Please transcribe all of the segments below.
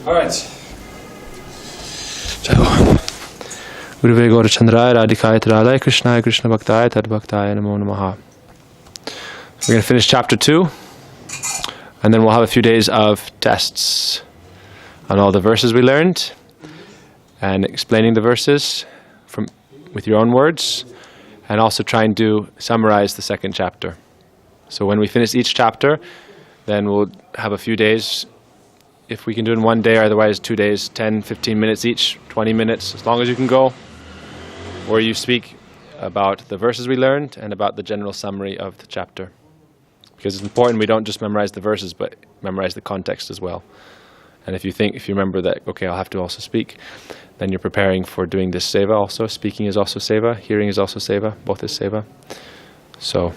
All right. Gurave Gaurachandraya Radhikaya Tadalaya Krishnaya Krishna Bhaktaya Tadbhaktaya Namo Namaha. We're going to finish chapter 2, and then we'll have a few days of tests on all the verses we learned, and explaining the verses with your own words, and also trying to summarize the second chapter. So when we finish each chapter, then we'll have a few days, if we can do it in one day, or otherwise 2 days, 10, 15 minutes each, 20 minutes, as long as you can go, where you speak about the verses we learned and about the general summary of the chapter. Because it's important we don't just memorize the verses, but memorize the context as well. And if you remember that, okay, I'll have to also speak, then you're preparing for doing this seva also. Speaking is also seva, hearing is also seva, both is seva. So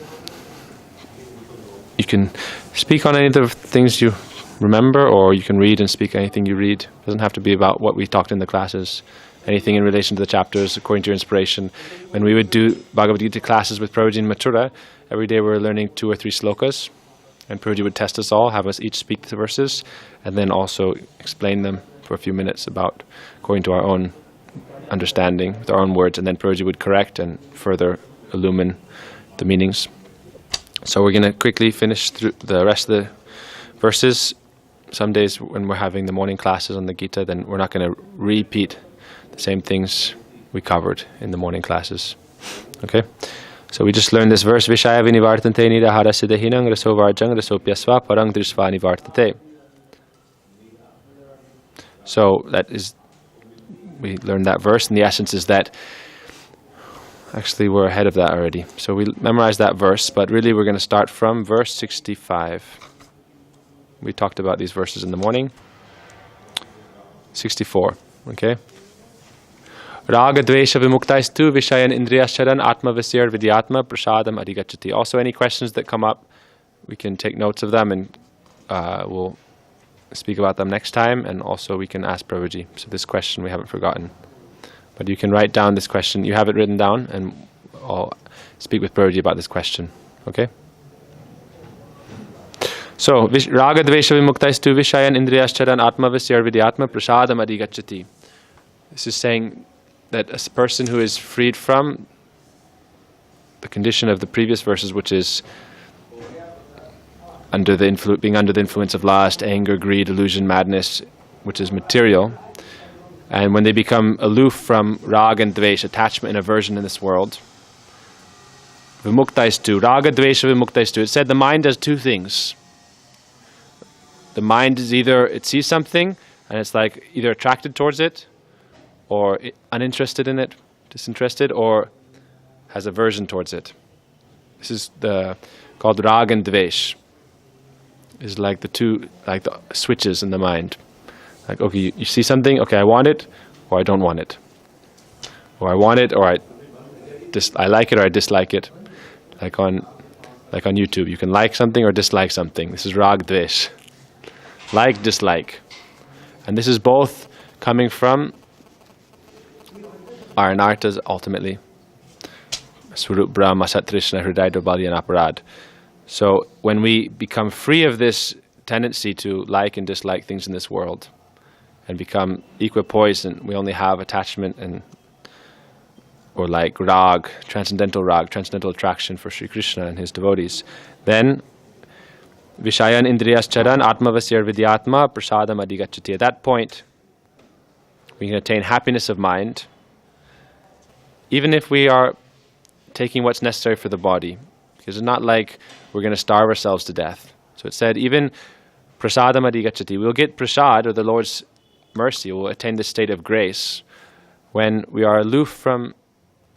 you can speak on any of the things you remember, or you can read and speak anything you read. It doesn't have to be about what we talked in the classes. Anything in relation to the chapters, according to your inspiration. When we would do Bhagavad Gita classes with Prabhuji in Mathura, every day we were learning 2 or 3 slokas, and Prabhuji would test us all, have us each speak the verses, and then also explain them for a few minutes according to our own understanding, with our own words, and then Prabhuji would correct and further illumine the meanings. So we're going to quickly finish through the rest of the verses. Some days when we're having the morning classes on the Gita, then we're not going to repeat the same things we covered in the morning classes. Okay? So we just learned this verse, Vishaya vinivartante nidahara siddhahinang raso varjang rasopyasva parang drishva nivartate. So we learned that verse, and the essence is that, actually we're ahead of that already. So we memorized that verse, but really we're going to start from verse 65. We talked about these verses in the morning. 64, okay? Raga dvesha vimuktaistu vishayan indriyascharan atma visyar vidyatma prasadam adhigacchati. Also, any questions that come up, we can take notes of them, and we'll speak about them next time, and also we can ask Prabhuji. So this question we haven't forgotten. But you can write down this question. You have it written down, and I'll speak with Prabhuji about this question. Okay? So, Raga dvesha vimuktaistu vishayan indriyascharan atma visyar vidyatma prasadam adhigacchati. This is saying that a person who is freed from the condition of the previous verses, which is being under the influence of lust, anger, greed, illusion, madness, which is material, and when they become aloof from rag and dvesh, attachment and aversion in this world, vimuktaistu, raga dvesha vimuktaistu. It said the mind does 2 things. The mind is either it sees something and it's like either attracted towards it, or uninterested in it, disinterested, or has aversion towards it. This is called rag and dvesh. It's like the switches in the mind. Like, okay, you see something, okay, I want it, or I don't want it. Or I want it, or I like it, or I dislike it. Like on YouTube, you can like something or dislike something. This is rag dvesh. Like, dislike. And this is both coming from our anartas ultimately. Swarup Brahma Satrishna Hriday Dobali and Aparad. So when we become free of this tendency to like and dislike things in this world, and become equipoised, and we only have attachment or like rag, transcendental attraction for Sri Krishna and his devotees, then Vishayan Indriyas Charan Atma Vasyar Vidyatma Prasadam Adhigacchati. At that point, we can attain happiness of mind, even if we are taking what's necessary for the body. Because it's not like we're going to starve ourselves to death. So it said, even prasadam adhigacchati, we'll get prasad, or the Lord's mercy, we'll attain this state of grace when we are aloof from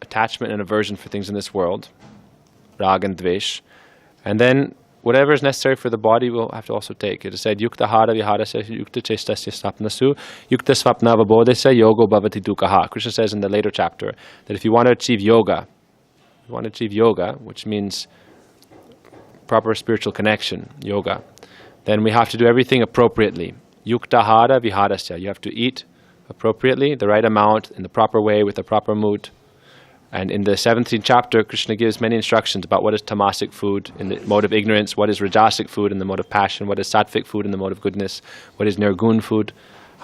attachment and aversion for things in this world, rag and dvesh, and then whatever is necessary for the body we'll have to also take. It is said, yukta hara viharasya yukta chestasya sapnasu yukta svapna vabodesya yogo bhavati dukkha. Krishna says in the later chapter that if you want to achieve yoga, which means proper spiritual connection, yoga, then we have to do everything appropriately. Yukta hara viharasya. You have to eat appropriately, the right amount, in the proper way, with the proper mood. And in the 17th chapter, Krishna gives many instructions about what is tamasic food in the mode of ignorance, what is rajasic food in the mode of passion, what is sattvic food in the mode of goodness, what is nirgun food,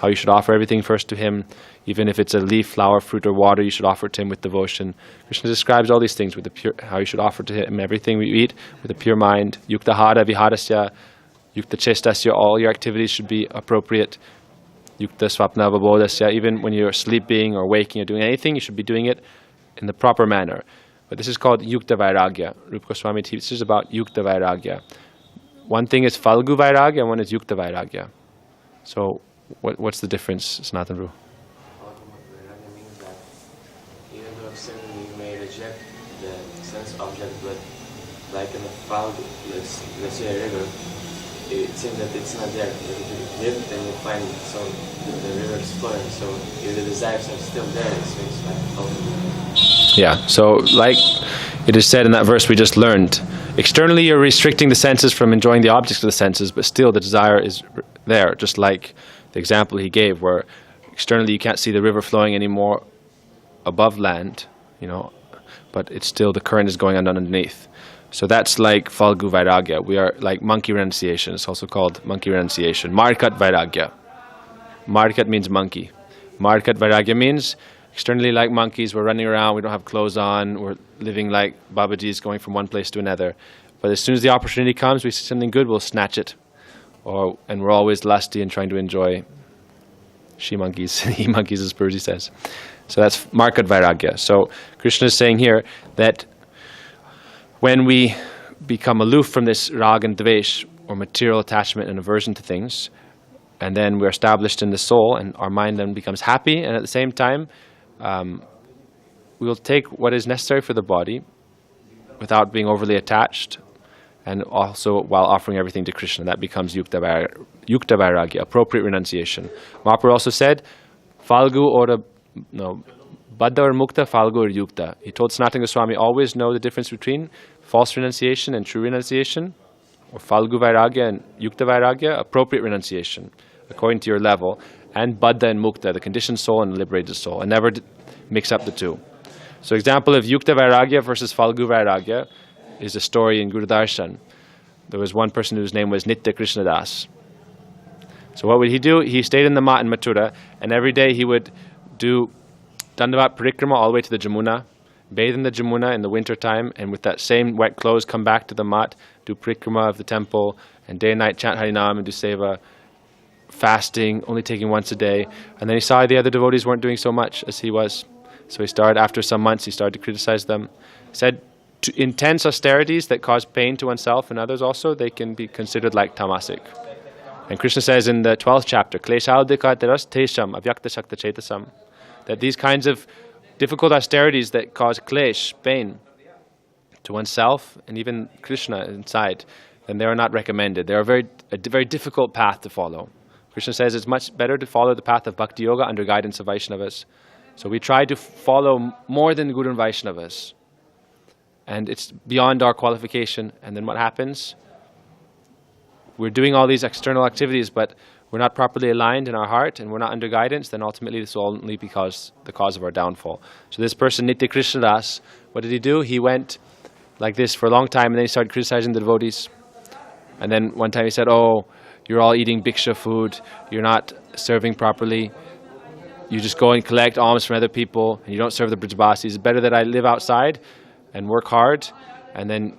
how you should offer everything first to him. Even if it's a leaf, flower, fruit, or water, you should offer it to him with devotion. Krishna describes all these things with the pure, how you should offer to him everything we eat with a pure mind. Yukta hara viharasya, yukta chestasya, all your activities should be appropriate. Yukta swapna vabodasya, even when you're sleeping or waking or doing anything, you should be doing it in the proper manner. But this is called yukta vairagya. Rupa Goswami teaches about yukta vairagya. One thing is falgu vairagya and one is yukta vairagya. So what's the difference, Sanatan Prabhu? Vairagya means that even though externally you may reject the sense object, but like in the falgu, let's say a river, it seems that it's not there. But if you live, then you find the river is flowing. So if the desires are still there, it seems like falgu. Yeah, so like it is said in that verse we just learned, externally you're restricting the senses from enjoying the objects of the senses, but still the desire is there, just like the example he gave where externally you can't see the river flowing anymore above land, but it's still, the current is going on underneath. So that's like Falgu Vairagya. We are like monkey renunciation. It's also called monkey renunciation. Markat Vairagya. Markat means monkey. Markat Vairagya means externally like monkeys, we're running around, we don't have clothes on, we're living like Babajis, going from one place to another. But as soon as the opportunity comes, we see something good, we'll snatch it. And we're always lusty and trying to enjoy she-monkeys, he-monkeys, as Purji says. So that's Markat Vairagya. So Krishna is saying here that when we become aloof from this rag and dvesh, or material attachment and aversion to things, and then we're established in the soul, and our mind then becomes happy, and at the same time, we will take what is necessary for the body without being overly attached, and also while offering everything to Krishna. That becomes yukta vairagya, appropriate renunciation. Mahaprabhu also said, Falgu Baddha or Mukta, Falgu or Yukta. He told Sanatana Goswami, always know the difference between false renunciation and true renunciation, or Falgu Vairagya and Yukta Vairagya, appropriate renunciation, according to your level, and Baddha and Mukta, the conditioned soul and liberated soul, and never mix up the two. So example of Yukta Vairagya versus Falgu Vairagya is a story in Guru Darshan. There was one person whose name was Nitya Krishnadas. So what would he do? He stayed in the mat in Mathura, and every day he would do Dandavat Parikrama all the way to the Jamuna, bathe in the Jamuna in the winter time, and with that same wet clothes come back to the mat, do Parikrama of the temple, and day and night chant Harinam and do Seva, fasting, only taking once a day. And then he saw the other devotees weren't doing so much as he was. So he started, after some months, he started to criticize them. He said, intense austerities that cause pain to oneself and others also, they can be considered like tamasic. And Krishna says in the 12th chapter, Kleshaldika teras tesham avyakta shakta chetasam, that these kinds of difficult austerities that cause klesh, pain, to oneself and even Krishna inside, then they are not recommended. They are a very difficult path to follow. Krishna says it's much better to follow the path of Bhakti Yoga under guidance of Vaishnavas. So we try to follow more than Guru and Vaishnavas. And it's beyond our qualification. And then what happens? We're doing all these external activities, but we're not properly aligned in our heart, and we're not under guidance, then ultimately this will only be the cause of our downfall. So this person, Nitya Krishnadas, what did he do? He went like this for a long time, and then he started criticizing the devotees. And then one time he said, oh, you're all eating bhiksha food, you're not serving properly, you just go and collect alms from other people, and you don't serve the Brajbasis. It's better that I live outside and work hard, and then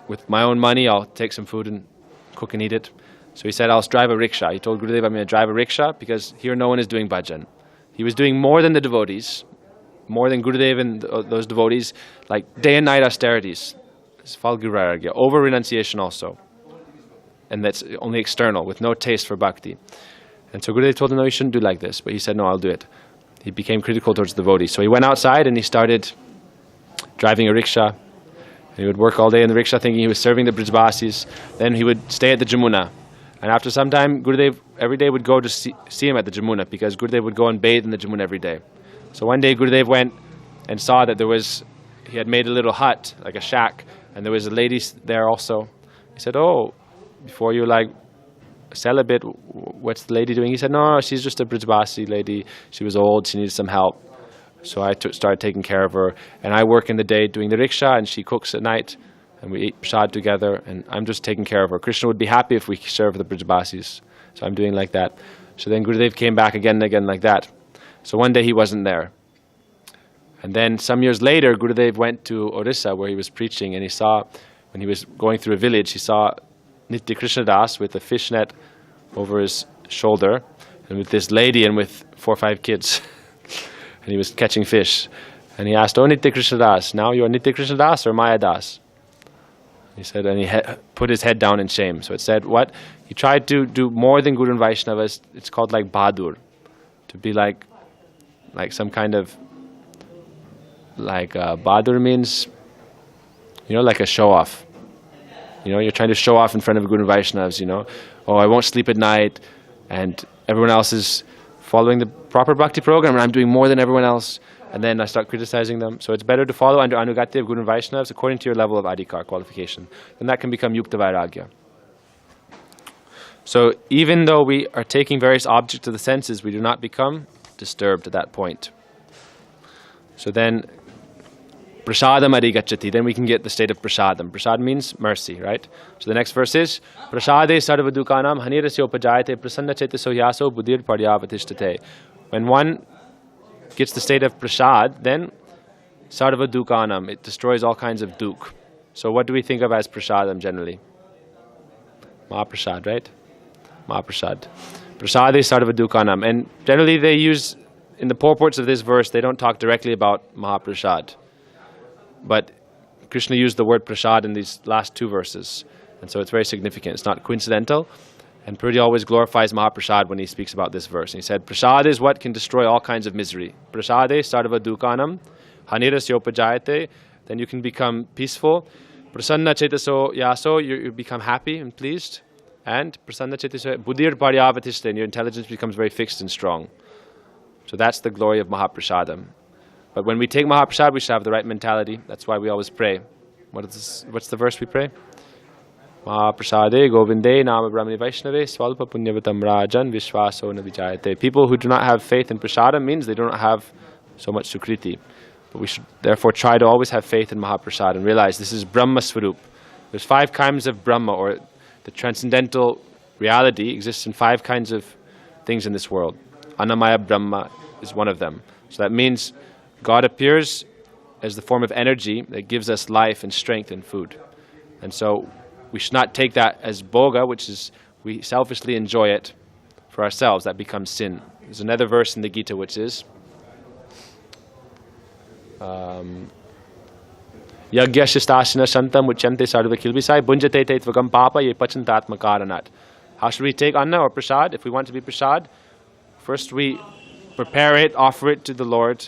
with my own money I'll take some food and cook and eat it. So he said, I'll drive a rickshaw. He told Gurudev, I'm going to drive a rickshaw because here no one is doing bhajan. He was doing more than the devotees, more than Gurudev and those devotees, like day and night austerities. It's Falgu Vairagya, over renunciation also. And that's only external, with no taste for bhakti. And so Gurudev told him, no, you shouldn't do like this. But he said, no, I'll do it. He became critical towards the devotees. So he went outside and he started driving a rickshaw. And he would work all day in the rickshaw thinking he was serving the Brajbasis. Then he would stay at the Jamuna. And after some time, Gurudev every day would go to see him at the Jamuna, because Gurudev would go and bathe in the Jamuna every day. So one day Gurudev went and saw that he had made a little hut, like a shack, and there was a lady there also. He said, oh, before you celibate, what's the lady doing? He said, no, she's just a Brajbasi lady. She was old, she needed some help. So I started taking care of her. And I work in the day doing the rickshaw, and she cooks at night. And we eat prasad together, and I'm just taking care of her. Krishna would be happy if we serve the Brajbasis. So I'm doing like that. So then Gurudev came back again and again like that. So one day he wasn't there. And then some years later, Gurudev went to Orissa where he was preaching, and he saw, when he was going through a village, he saw Nitya Krishna Das with a fishnet over his shoulder, and with this lady and with 4 or 5 kids. And he was catching fish. And he asked, "Oh, Nitya Krishna Das, now you are Nitya Krishna Das or Maya Das?" He said, and he put his head down in shame. So it said, what? He tried to do more than Guru and Vaishnavas. It's called like Bahadur. To be like some kind of, Bahadur means, like a show-off. You're trying to show off in front of Guru and Vaishnavas, Oh, I won't sleep at night, and everyone else is following the proper bhakti program, and I'm doing more than everyone else. And then I start criticizing them. So it's better to follow under Anugati of Guru and Vaishnavas according to your level of Adhikar qualification. Then that can become Yukta Vairagya. So even though we are taking various objects of the senses, we do not become disturbed at that point. So then, prasadam adhigacchati, then we can get the state of prasadam. Prasad means mercy, right? So the next verse is, prasade sarvadukanam hanirasya upajayate prasanna chetaso yaso buddhir paryavatishtate. When one gets the state of prasad, then sarvadukanam, it destroys all kinds of duk. So what do we think of as prasadam generally? Mahaprasad, right? Mahaprasad. Prasade sarvadukanam. And generally they use, in the purports of this verse, they don't talk directly about Mahaprasad. But Krishna used the word prasad in these last 2 verses. And so it's very significant. It's not coincidental. And Purdy always glorifies Mahaprasad when he speaks about this verse. And he said, prasad is what can destroy all kinds of misery. Prasade sarva dukanam hanirasya upajayate. Then you can become peaceful. Prasanna chetaso yaso, you become happy and pleased. And prasanna chetaso buddhir paryavatishte, and your intelligence becomes very fixed and strong. So that's the glory of Mahaprasadam. But when we take Mahaprasad, we should have the right mentality. That's why we always pray. What's the verse we pray? Mahaprasade govinde nama brahmani vaishnave swalpa punyavatam rajan vishvaso na vijayate. People who do not have faith in prasadam means they do not have so much sukriti. But we should therefore try to always have faith in Mahaprasad and realize this is Brahma Swarup. There's 5 kinds of Brahma, or the transcendental reality exists in 5 kinds of things in this world. Annamaya Brahma is one of them. So that means God appears as the form of energy that gives us life and strength and food. And so we should not take that as bhoga, which is we selfishly enjoy it for ourselves. That becomes sin. There's another verse in the Gita which is Yagya shastasana santam uchyante sarva kilvisai bunjate tetvagam papa ye pachantatma karanat. How should we take anna or prasad? If we want to be prasad, first we prepare it, offer it to the Lord,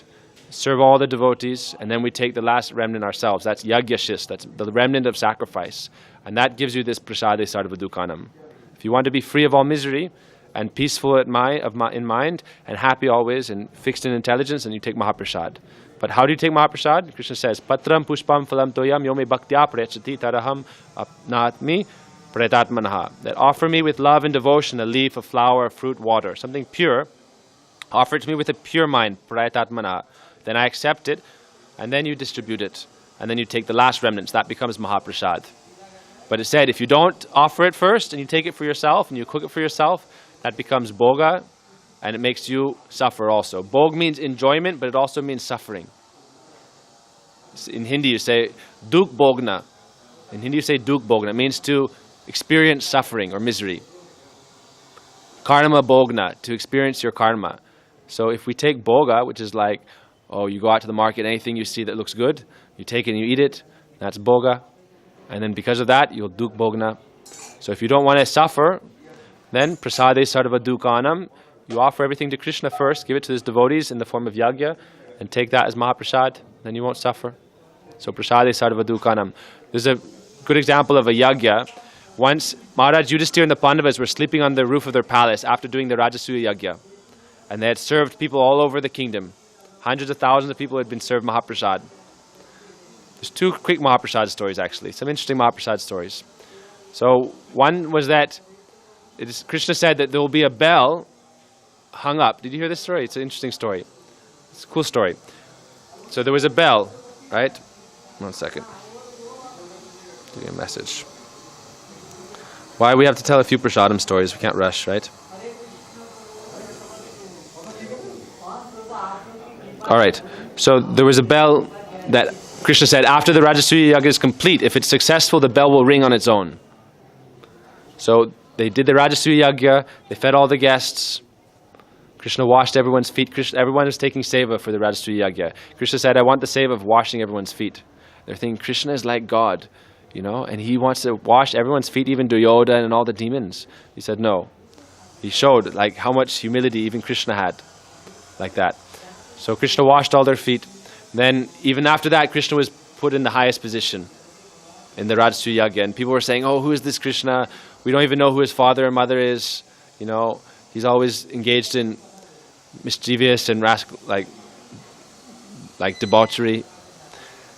serve all the devotees, and then we take the last remnant ourselves. That's yagyashis, that's the remnant of sacrifice. And that gives you this prasade sarvadukanam. If you want to be free of all misery and peaceful in mind and happy always and fixed in intelligence, then you take Mahaprasad. But how do you take Mahaprasad? Krishna says, Patram pushpam phalam toyam yome bhaktya prechati taraham apnatmi pretatmanaha. That offer me with love and devotion a leaf, a flower, a fruit, water, something pure. Offer it to me with a pure mind, pretatmanaha. Then I accept it, and then you distribute it. And then you take the last remnants. That becomes Mahaprasad. But it said, if you don't offer it first, and you take it for yourself, and you cook it for yourself, that becomes bhoga, and it makes you suffer also. Bhog means enjoyment, but it also means suffering. In Hindi you say, duk bhogna. In Hindi you say duk bhogna. It means to experience suffering or misery. Karma bhogna, to experience your karma. So if we take bhoga, which is like, oh, you go out to the market, anything you see that looks good, you take it and you eat it, that's bhoga. And then because of that, you'll duk bhogna. So if you don't want to suffer, then prasade sarva dukanam, you offer everything to Krishna first, give it to his devotees in the form of yagya, and take that as Mahaprasad, then you won't suffer. So prasade sarva dukanam. There's a good example of a yagya. Once Maharaj Yudhisthira and the Pandavas were sleeping on the roof of their palace after doing the Rajasuya yagya. And they had served people all over the kingdom. Hundreds of thousands of people had been served Mahaprasad. There's 2 quick Mahaprasad stories actually, some interesting Mahaprasad stories. So one was that Krishna said that there will be a bell hung up. Did you hear this story? It's an interesting story. It's a cool story. So there was a bell, right? 1 second. Give me a message. Why we have to tell a few prasadam stories? We can't rush, right? All right. So there was a bell that Krishna said, after the Rajasuya Yaga is complete, if it's successful, the bell will ring on its own. So they did the Rajasuya Yaga, they fed all the guests. Krishna washed everyone's feet. Everyone was taking seva for the Rajasuya Yaga. Krishna said, I want the seva of washing everyone's feet. They're thinking Krishna is like God, and he wants to wash everyone's feet, even Duryodhana and all the demons. He said no. He showed like how much humility even Krishna had, like that. So Krishna washed all their feet. Then even after that, Krishna was put in the highest position in the Rajasuya Yaga. And people were saying, oh, who is this Krishna? We don't even know who his father and mother is. He's always engaged in mischievous and rascal, like debauchery.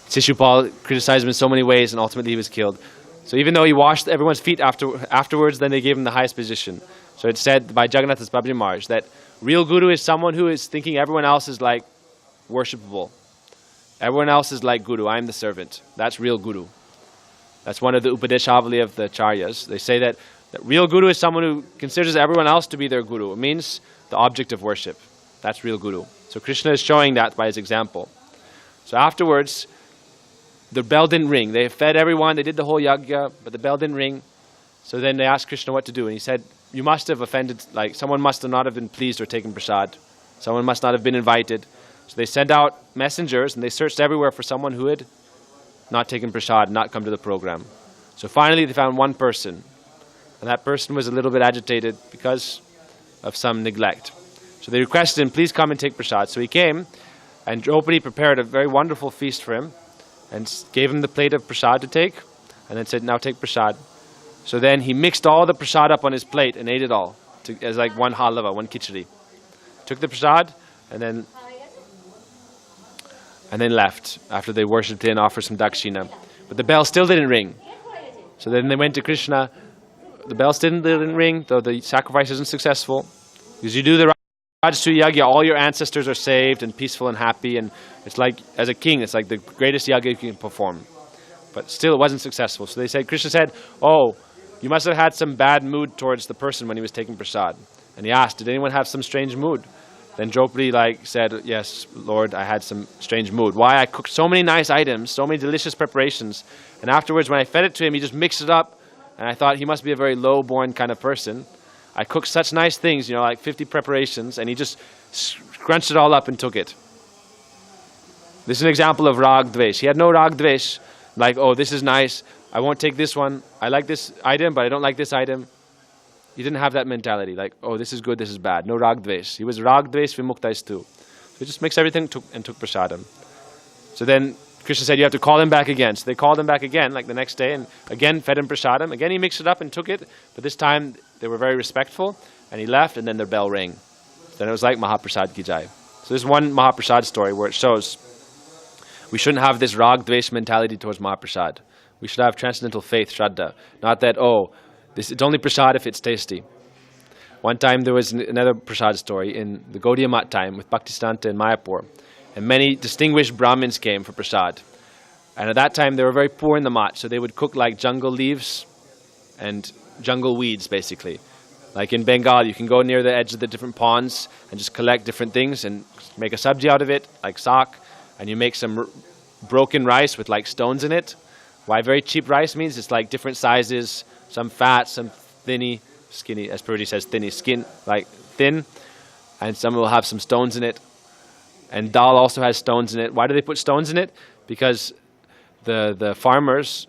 Shishupal criticized him in so many ways, and ultimately he was killed. So even though he washed everyone's feet afterwards, then they gave him the highest position. So it's said by Jagannath Babaji Maharaj that real guru is someone who is thinking everyone else is like worshipable. Everyone else is like guru. I am the servant. That's real guru. That's one of the Upadeshavali of the Acharyas. They say that real guru is someone who considers everyone else to be their guru. It means the object of worship. That's real guru. So Krishna is showing that by his example. So afterwards, the bell didn't ring. They fed everyone. They did the whole yagya, but the bell didn't ring. So then they asked Krishna what to do. And he said, you must have offended, someone must have not have been pleased or taken prasad. Someone must not have been invited. So they sent out messengers and they searched everywhere for someone who had not taken prasad, not come to the program. So finally they found one person. And that person was a little bit agitated because of some neglect. So they requested him, please come and take prasad. So he came, and Draupadi prepared a very wonderful feast for him and gave him the plate of prasad to take, and then said, now take prasad. So then he mixed all the prasad up on his plate and ate it all as like one halava, one khichdi. Took the prasad and then left after they worshipped him and offered some dakshina. But the bell still didn't ring. So then they went to Krishna. The bell still didn't ring, though the sacrifice isn't successful. Because you do the Rajasuya Yagya, all your ancestors are saved and peaceful and happy, and it's like, as a king, it's like the greatest yagya you can perform. But still it wasn't successful. So they said, Krishna said, oh, you must have had some bad mood towards the person when he was taking prasad. And he asked, did anyone have some strange mood? Then Draupadi said, yes, Lord, I had some strange mood. Why? I cooked so many nice items, so many delicious preparations, and afterwards when I fed it to him, he just mixed it up, and I thought he must be a very low-born kind of person. I cooked such nice things, like 50 preparations, and he just scrunched it all up and took it. This is an example of rag dvesh. He had no rag dvesh, like, oh, this is nice, I won't take this one. I like this item, but I don't like this item. He didn't have that mentality, like, oh, this is good, this is bad. No rag dvesh. He was rag dvesh vimuktais too. So he just mixed everything and took prasadam. So then Krishna said, you have to call him back again. So they called him back again, like the next day, and again fed him prasadam. Again he mixed it up and took it, but this time they were very respectful, and he left, and then the bell rang. Then it was like Mahaprasad ki jai. So there's one Mahaprasad story where it shows we shouldn't have this rag dvesh mentality towards Mahaprasad. We should have transcendental faith, shraddha. Not that, oh, it's only prasad if it's tasty. One time there was another prasad story in the Gaudiya Mat time with Bhaktisiddhanta in Mayapur. And many distinguished Brahmins came for prasad. And at that time they were very poor in the mat, so they would cook like jungle leaves and jungle weeds basically. Like in Bengal, you can go near the edge of the different ponds and just collect different things and make a sabji out of it, like sak, and you make some broken rice with like stones in it. Why very cheap rice means it's like different sizes, some fat, some skinny, as Purity says, skin, like thin, and some will have some stones in it. And dal also has stones in it. Why do they put stones in it? Because the farmers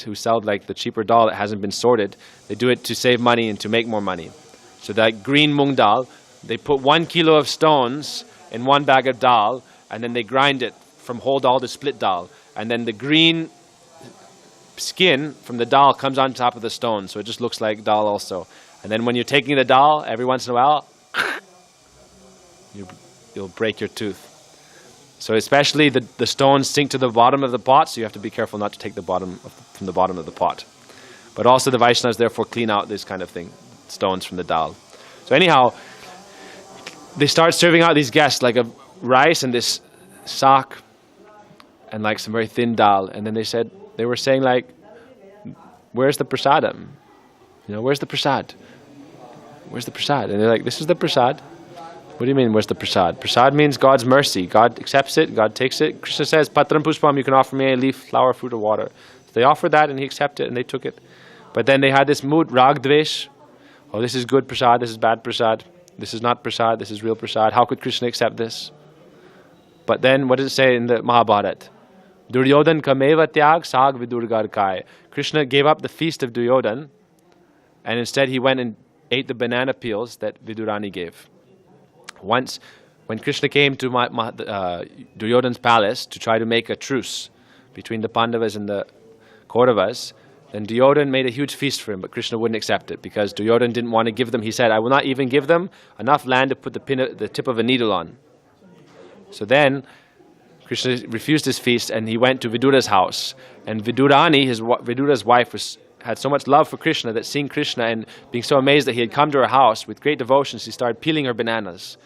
who sell like the cheaper dal that hasn't been sorted, they do it to save money and to make more money. So that green mung dal, they put 1 kilo of stones in 1 bag of dal, and then they grind it from whole dal to split dal. And then the green skin from the dal comes on top of the stone, so it just looks like dal also. And then when you're taking the dal, every once in a while, you'll break your tooth. So especially the stones sink to the bottom of the pot, so you have to be careful not to take from the bottom of the pot. But also the Vaishnavas therefore clean out this kind of thing, stones from the dal. So anyhow, they start serving out these guests like a rice and this sak and like some very thin dal. And then they were saying like, where's the prasadam? Where's the prasad? Where's the prasad? And they're like, this is the prasad. What do you mean, where's the prasad? Prasad means God's mercy. God accepts it, God takes it. Krishna says, Patram Pushpam, you can offer me a leaf, flower, fruit, or water. So they offered that and he accepted it and they took it. But then they had this mood, Rag Dvesh. Oh, this is good prasad, this is bad prasad. This is not prasad, this is real prasad. How could Krishna accept this? But then, what does it say in the Mahabharata? Duryodhan kameva tyag sag vidurgar kai. Krishna gave up the feast of Duryodhan, and instead he went and ate the banana peels that Vidurani gave. Once, when Krishna came to Duryodhan's palace to try to make a truce between the Pandavas and the Kauravas, then Duryodhan made a huge feast for him, but Krishna wouldn't accept it because Duryodhan didn't want to give them. He said, I will not even give them enough land to put the tip of a needle on. So then, Krishna refused his feast and he went to Vidura's house. And Vidurani, Vidura's wife, had so much love for Krishna that seeing Krishna and being so amazed that he had come to her house with great devotion, she started peeling her bananas.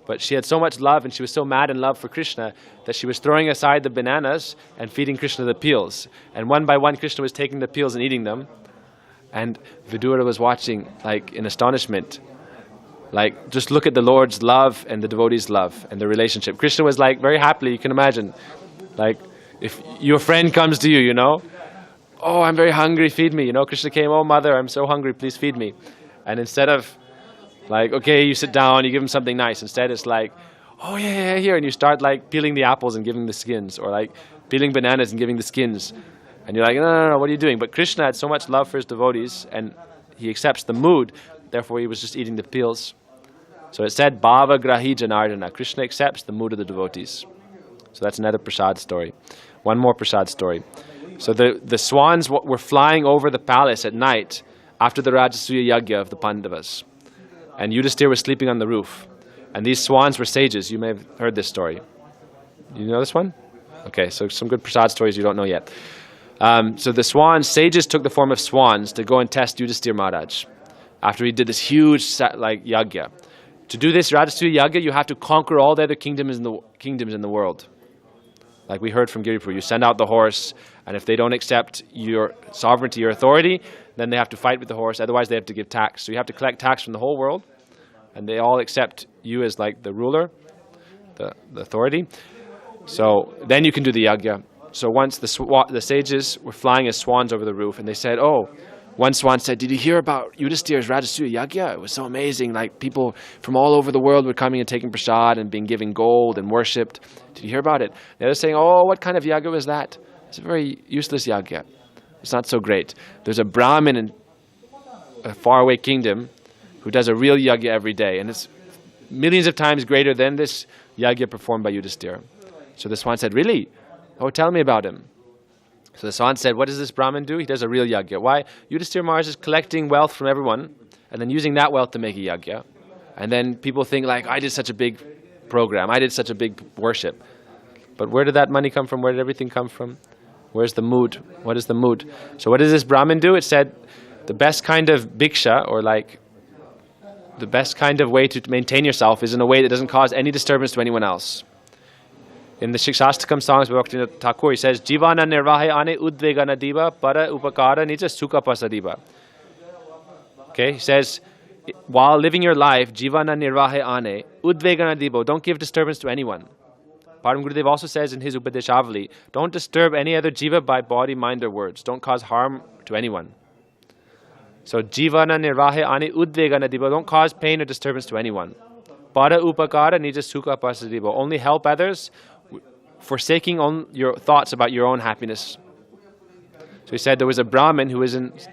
But she had so much love and she was so mad in love for Krishna that she was throwing aside the bananas and feeding Krishna the peels. And one by one, Krishna was taking the peels and eating them. And Vidura was watching, like, in astonishment. Like, just look at the Lord's love and the devotee's love and the relationship. Krishna was like, very happily, you can imagine. Like, if your friend comes to you, you know, oh, I'm very hungry, feed me. You know, Krishna came, oh, mother, I'm so hungry, please feed me. And instead of, like, okay, you sit down, you give him something nice. Instead, it's like, oh, yeah, here. And you start, like, peeling the apples and giving the skins. Or, like, peeling bananas and giving the skins. And you're like, no, what are you doing? But Krishna had so much love for his devotees, and he accepts the mood. Therefore, he was just eating the peels. So it said, Bhava Grahi Janardana. Krishna accepts the mood of the devotees. So that's another prasad story. One more prasad story. So the swans were flying over the palace at night after the Rajasuya Yagya of the Pandavas. And Yudhisthira was sleeping on the roof. And these swans were sages. You may have heard this story. You know this one? Okay, so some good prasad stories you don't know yet. So the sages took the form of swans to go and test Yudhisthira Maharaj after he did this huge yagya. To do this Rajasuya Yagya, you have to conquer all the other kingdoms in the world. Like we heard from Giripur, you send out the horse, and if they don't accept your sovereignty, your authority, then they have to fight with the horse, otherwise they have to give tax. So you have to collect tax from the whole world, and they all accept you as like the ruler, the authority. So then you can do the yagya. So once the sages were flying as swans over the roof, and they said, oh, one swan said, did you hear about Yudhisthira's Rajasuya Yagya? It was so amazing. Like people from all over the world were coming and taking prasad and being given gold and worshipped. Did you hear about it? The other saying, oh, what kind of yagya was that? It's a very useless yagya. It's not so great. There's a Brahmin in a faraway kingdom who does a real yagya every day, and it's millions of times greater than this yagya performed by Yudhisthira. So the swan said, really? Oh, tell me about him. So the swan said, what does this Brahmin do? He does a real yagya. Why? Yudhisthira Maharaj is collecting wealth from everyone and then using that wealth to make a yagya. And then people think like, I did such a big program. I did such a big worship. But where did that money come from? Where did everything come from? Where's the mood? What is the mood? So what does this Brahmin do? It said the best kind of bhiksha, or like the best kind of way to maintain yourself, is in a way that doesn't cause any disturbance to anyone else. In the Shikshastakam songs, Bhaktivinoda Thakur, he says, Jivana nirvahe ane udvegana diva para upakara nija sukha pasadiva. Okay, he says, while living your life, Jivana nirvahe ane udvegana diva, don't give disturbance to anyone. Param Gurudev also says in his Upadeshavali, don't disturb any other jiva by body, mind, or words. Don't cause harm to anyone. So, Jivana nirvahe ane udvegana diva, don't cause pain or disturbance to anyone. Para upakara nija sukha pasadiva, only help others, forsaking on your thoughts about your own happiness. So he said there was a Brahmin who wasn't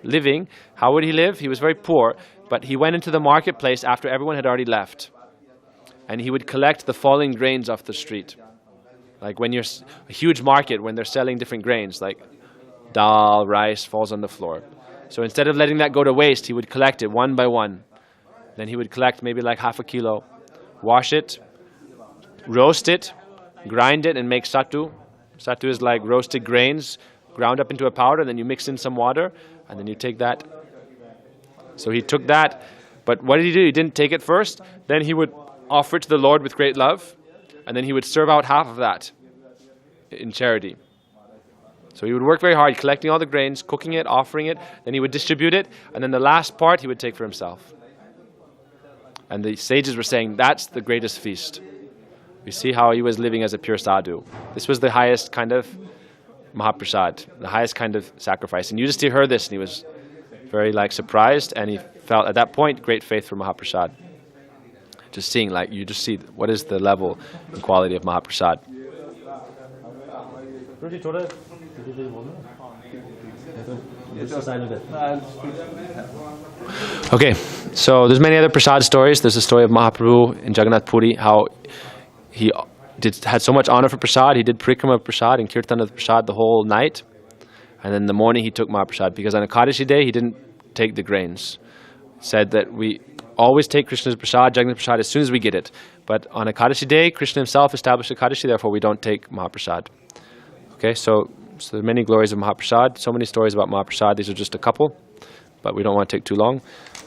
living. How would he live? He was very poor, but he went into the marketplace after everyone had already left. And he would collect the falling grains off the street. Like when you're a huge market, when they're selling different grains, like dal, rice, falls on the floor. So instead of letting that go to waste, he would collect it one by one. Then he would collect maybe like half a kilo, wash it, roast it, grind it and make sattu. Sattu is like roasted grains ground up into a powder, then you mix in some water and then you take that. So he took that, but what did he do? He didn't take it first. Then he would offer it to the Lord with great love, and then he would serve out half of that in charity. So he would work very hard, collecting all the grains, cooking it, offering it, then he would distribute it, and then the last part he would take for himself. And the sages were saying, that's the greatest feast. We see how he was living as a pure sadhu. This was the highest kind of Mahaprasad, the highest kind of sacrifice. And Yudhisthira heard this and he was very surprised, and he felt at that point great faith for Mahaprasad. Just seeing, you just see what is the level and quality of Mahaprasad. Okay, so there's many other Prasad stories. There's the story of Mahaprabhu in Jagannath Puri, how he had so much honor for Prasad. He did Parikrama of Prasad and Kirtan of Prasad the whole night. And then in the morning he took Mahaprasad, because on Ekadashi day he didn't take the grains. Said that we always take Krishna's Prasad, Jagannath Prasad, as soon as we get it. But on Ekadashi day, Krishna himself established Ekadashi, therefore we don't take Mahaprasad. Okay, so there are many glories of Mahaprasad, so many stories about Mahaprasad. These are just a couple, but we don't want to take too long.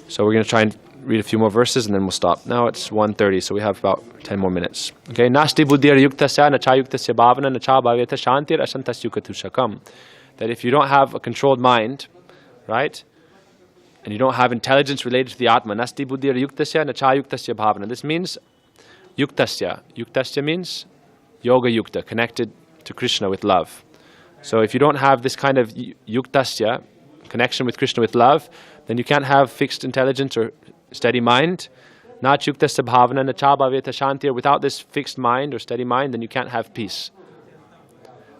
So we're going to try and read a few more verses and then we'll stop. Now it's 1:30, so we have about 10 more minutes. Okay, Nasti buddhir yuktasya nacha yuktasya bhavana nacha bhavyata shantir asantas yukatushakam. That if you don't have a controlled mind, right, and you don't have intelligence related to the Atma, Nasti buddhir yuktasya nacha yuktasya bhavana. This means yuktasya. Yuktasya means yoga yukta, connected to Krishna with love. So if you don't have this kind of yuktasya, connection with Krishna with love, then you can't have fixed intelligence or steady mind. Nach yuktasya bhavana nacha bhavyata shantir. Without this fixed mind or steady mind, then you can't have peace.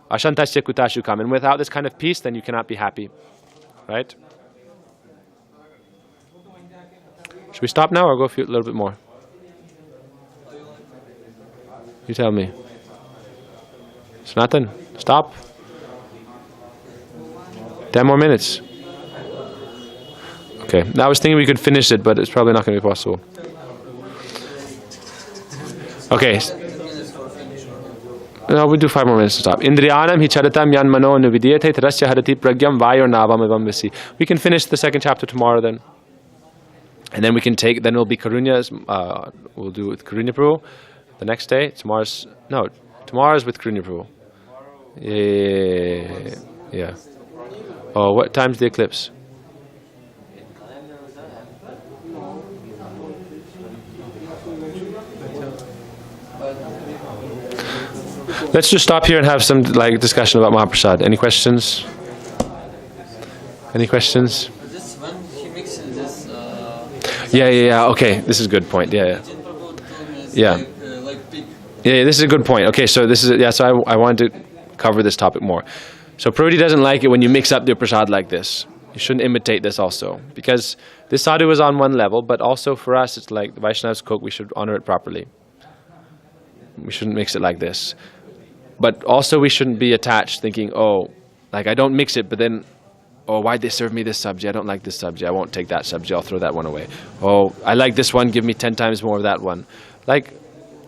Ashantasya kutashukam. And without this kind of peace, then you cannot be happy. Right? Should we stop now or go a little bit more? You tell me. Sanatan, stop. 10 more minutes. Okay, I was thinking we could finish it, but it's probably not going to be possible. Okay. No, we'll do 5 more minutes to stop. Indriyanam hi charatam yan mano nuvidiyate tarasya harati pragyam vayor navam evam visi. We can finish the second chapter tomorrow then. And then we can then it'll be Karunya's, we'll do with Karunya Prabhu the next day. Tomorrow's with Karunya Prabhu. Yeah. Oh, what time's the eclipse? Let's just stop here and have some discussion about Mahaprasad. Any questions? Any questions? This when he mixes this. Yeah. Okay, this is a good point. Yeah. Yeah. Yeah, this is a good point. Okay, so this is So I wanted to cover this topic more. So Prabhupada doesn't like it when you mix up the prasad like this. You shouldn't imitate this also, because this sadhu is on one level, but also for us it's like the Vaishnavas cook. We should honor it properly. We shouldn't mix it like this. But also we shouldn't be attached thinking, I don't mix it, but then, why'd they serve me this sabji? I don't like this sabji. I won't take that sabji. I'll throw that one away. I like this one. Give me 10 times more of that one.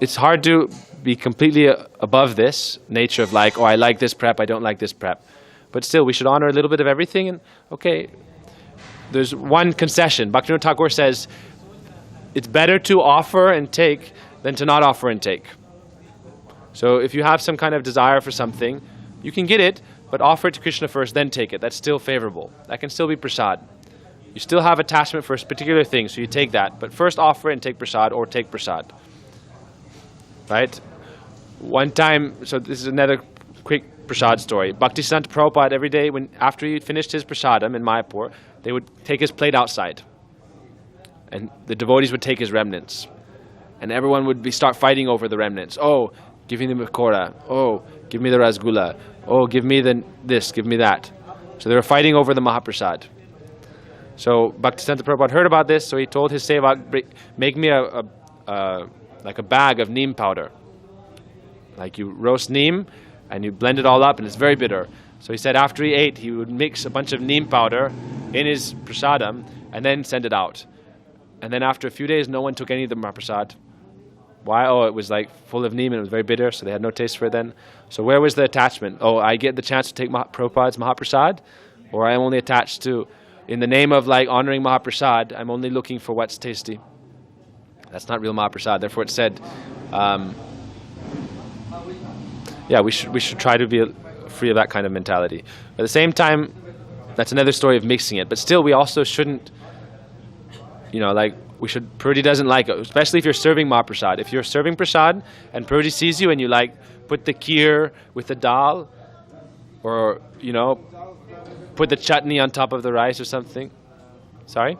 It's hard to be completely above this nature of I like this prep, I don't like this prep. But still, we should honor a little bit of everything. And there's one concession. Bhaktivinoda Thakur says, it's better to offer and take than to not offer and take. So if you have some kind of desire for something, you can get it, but offer it to Krishna first, then take it. That's still favorable. That can still be prasad. You still have attachment for a particular thing, so you take that. But first offer it and take prasad, or take prasad. Right? One time, so this is another quick prasad story. Bhaktisiddhanta Prabhupada, every day, after he finished his prasadam in Mayapur, they would take his plate outside. And the devotees would take his remnants. And everyone would start fighting over the remnants. Give me the makora. Give me the rasgulla. Give me this, give me that. So they were fighting over the Mahaprasad. So Bhaktisiddhanta Prabhupada heard about this, so he told his sevak, make me a bag of neem powder. You roast neem, and you blend it all up, and it's very bitter. So he said after he ate, he would mix a bunch of neem powder in his prasadam, and then send it out. And then after a few days, no one took any of the Mahaprasad. Why? It was full of neem and it was very bitter, so they had no taste for it then. So where was the attachment? I get the chance to take Prabhupada's Mahaprasad, or I am only attached to, in the name of honoring Mahaprasad, I'm only looking for what's tasty. That's not real Mahaprasad. Therefore it said, we should try to be free of that kind of mentality. But at the same time, that's another story of mixing it. But still, we also shouldn't, Purdy doesn't like it, especially if you're serving Mahaprasad. If you're serving Prasad and Purdy sees you and you like put the kheer with the dal, or put the chutney on top of the rice or something. Sorry?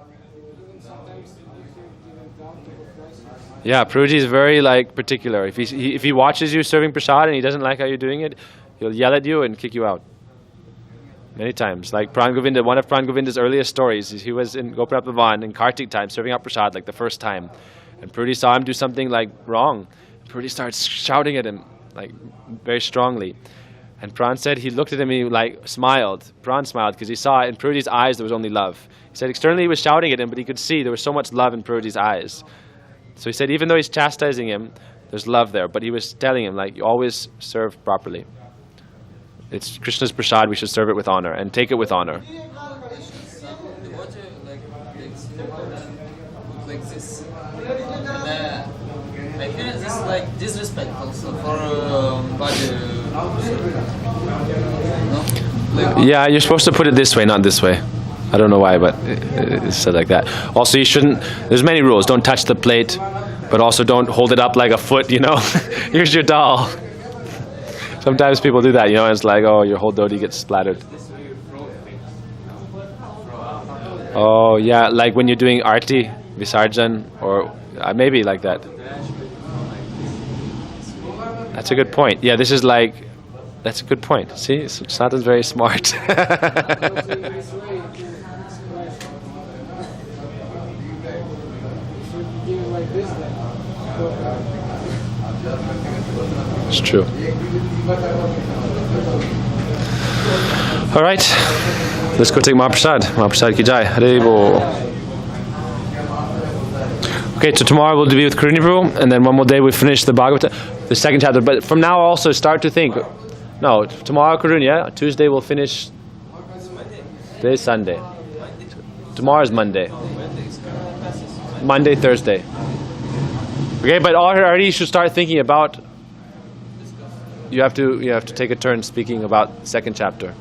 Yeah, Purdy is very particular. If he watches you serving Prasad and he doesn't like how you're doing it, he'll yell at you and kick you out. Many times. Like Pran Govinda, one of Pran Govinda's earliest stories, he was in Gopinath Bhavan in Kartik time serving out Prasad the first time. And Purdy saw him do something wrong. Purdy starts shouting at him very strongly. And Pran said he looked at him and he smiled. Pran smiled because he saw in Purdy's eyes there was only love. He said externally he was shouting at him, but he could see there was so much love in Purdy's eyes. So he said even though he's chastising him, there's love there. But he was telling him you always serve properly. It's Krishna's prasad, we should serve it with honor and take it with honor. The water, like this. And, I feel this disrespectful for body. No? Yeah, you're supposed to put it this way, not this way. I don't know why, but it's said like that. Also, you shouldn't. There's many rules. Don't touch the plate, but also don't hold it up like a foot. Here's your dal. Sometimes people do that, and it's oh, your whole dhoti gets splattered. Oh, yeah, like when you're doing arti, visarjan, or maybe like that. That's a good point. Yeah, this is that's a good point. See, Sanatana's very smart. It's true. All right, let's go take Mahaprasad. Mahaprasad ki jai. Hare Bol. Okay, so tomorrow we'll be with Karuni Prabhu, and then one more day we finish the Bhagavad, the second chapter. But from now also start to think. No, tomorrow Karuni, yeah? Tuesday we'll finish. Today's Sunday. Tomorrow's Monday. Monday, Thursday. Okay, but already you should start thinking about. You have to take a turn speaking about the second chapter.